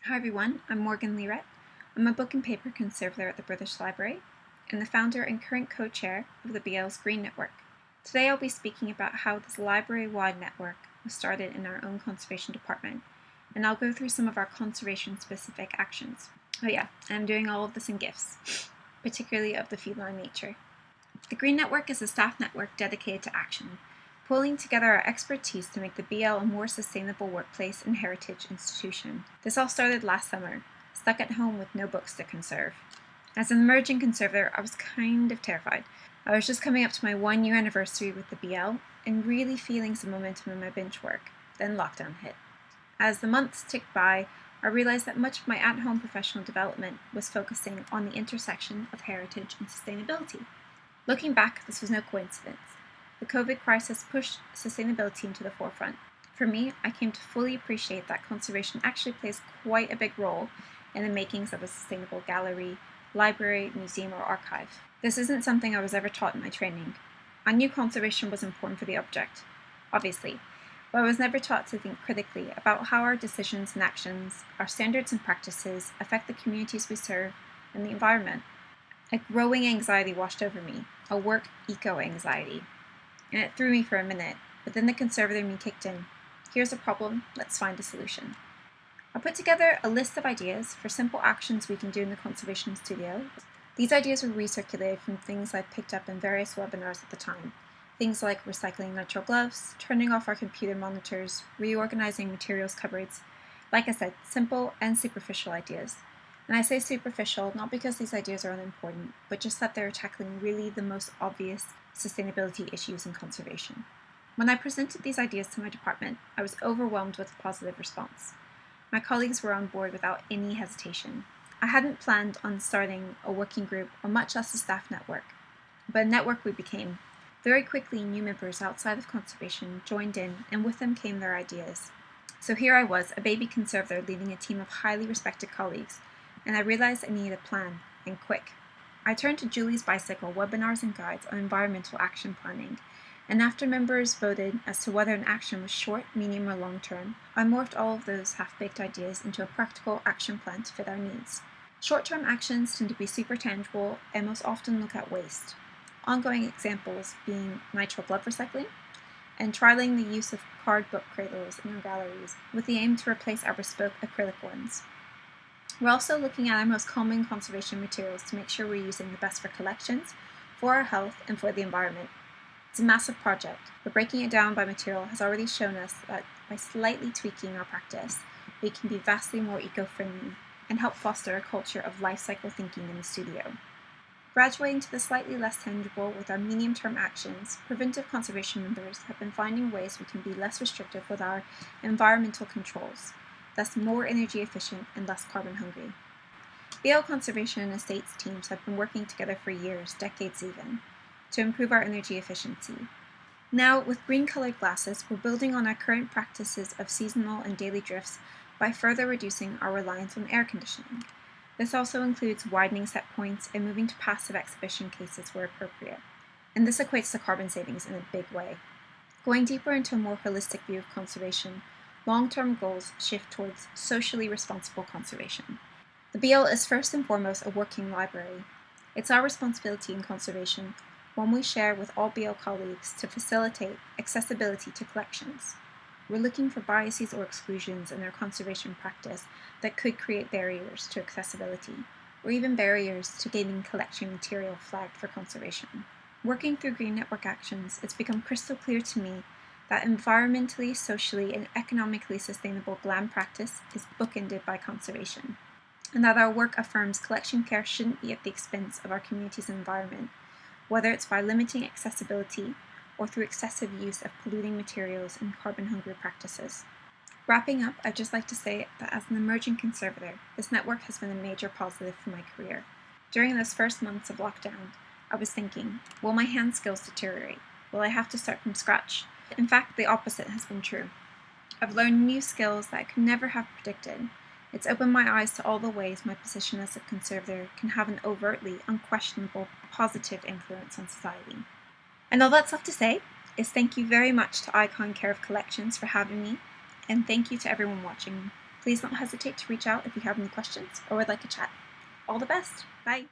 Hi everyone, I'm Morgan Lirette. I'm a book and paper conservator at the British Library and the founder and current co-chair of the BL's Green Network. Today I'll be speaking about how this library-wide network was started in our own conservation department, and I'll go through some of our conservation-specific actions. Oh yeah, I'm doing all of this in GIFs, particularly of the feline nature. The Green Network is a staff network dedicated to action, pulling together our expertise to make the BL a more sustainable workplace and heritage institution. This all started last summer, stuck at home with no books to conserve. As an emerging conservator, I was kind of terrified. I was just coming up to my 1 year anniversary with the BL and really feeling some momentum in my bench work. Then lockdown hit. As the months ticked by, I realized that much of my at-home professional development was focusing on the intersection of heritage and sustainability. Looking back, this was no coincidence. The COVID crisis pushed sustainability into the forefront. For me, I came to fully appreciate that conservation actually plays quite a big role in the makings of a sustainable gallery, library, museum, or archive. This isn't something I was ever taught in my training. I knew conservation was important for the object, obviously, but I was never taught to think critically about how our decisions and actions, our standards and practices affect the communities we serve and the environment. A growing anxiety washed over me, a work eco-anxiety. And it threw me for a minute, but then the conservator in me kicked in. Here's a problem, let's find a solution. I put together a list of ideas for simple actions we can do in the conservation studio. These ideas were recirculated from things I picked up in various webinars at the time. Things like recycling nitrile gloves, turning off our computer monitors, reorganizing materials cupboards. Like I said, simple and superficial ideas. And I say superficial not because these ideas are unimportant, but just that they're tackling really the most obvious sustainability issues in conservation. When I presented these ideas to my department, I was overwhelmed with a positive response. My colleagues were on board without any hesitation. I hadn't planned on starting a working group or much less a staff network, but a network we became. Very quickly, new members outside of conservation joined in, and with them came their ideas. So here I was, a baby conservator leading a team of highly respected colleagues, and I realized I needed a plan, and quick. I turned to Julie's Bicycle webinars and guides on environmental action planning, and after members voted as to whether an action was short, medium, or long term, I morphed all of those half-baked ideas into a practical action plan to fit our needs. Short-term actions tend to be super tangible and most often look at waste. Ongoing examples being nitrile glove recycling, and trialing the use of card book cradles in our galleries with the aim to replace our bespoke acrylic ones. We're also looking at our most common conservation materials to make sure we're using the best for collections, for our health, and for the environment. It's a massive project, but breaking it down by material has already shown us that by slightly tweaking our practice, we can be vastly more eco-friendly and help foster a culture of life cycle thinking in the studio. Graduating to the slightly less tangible with our medium-term actions, preventive conservation members have been finding ways we can be less restrictive with our environmental controls, thus more energy efficient and less carbon hungry. BL conservation and estates teams have been working together for years, decades even, to improve our energy efficiency. Now, with green-colored glasses, we're building on our current practices of seasonal and daily drifts by further reducing our reliance on air conditioning. This also includes widening set points and moving to passive exhibition cases where appropriate. And this equates to carbon savings in a big way. Going deeper into a more holistic view of conservation, long-term goals shift towards socially responsible conservation. The BL is first and foremost a working library. It's our responsibility in conservation, one we share with all BL colleagues, to facilitate accessibility to collections. We're looking for biases or exclusions in our conservation practice that could create barriers to accessibility, or even barriers to getting collection material flagged for conservation. Working through Green Network actions, it's become crystal clear to me that environmentally, socially, and economically sustainable GLAM practice is bookended by conservation, and that our work affirms collection care shouldn't be at the expense of our community's environment, whether it's by limiting accessibility or through excessive use of polluting materials and carbon-hungry practices. Wrapping up, I'd just like to say that as an emerging conservator, this network has been a major positive for my career. During those first months of lockdown, I was thinking, will my hand skills deteriorate? Will I have to start from scratch? In fact, the opposite has been true. I've learned new skills that I could never have predicted. It's opened my eyes to all the ways my position as a conservator can have an overtly, unquestionable, positive influence on society. And all that's left to say is thank you very much to Icon Care of Collections for having me, and thank you to everyone watching. Please don't hesitate to reach out if you have any questions or would like to chat. All the best. Bye.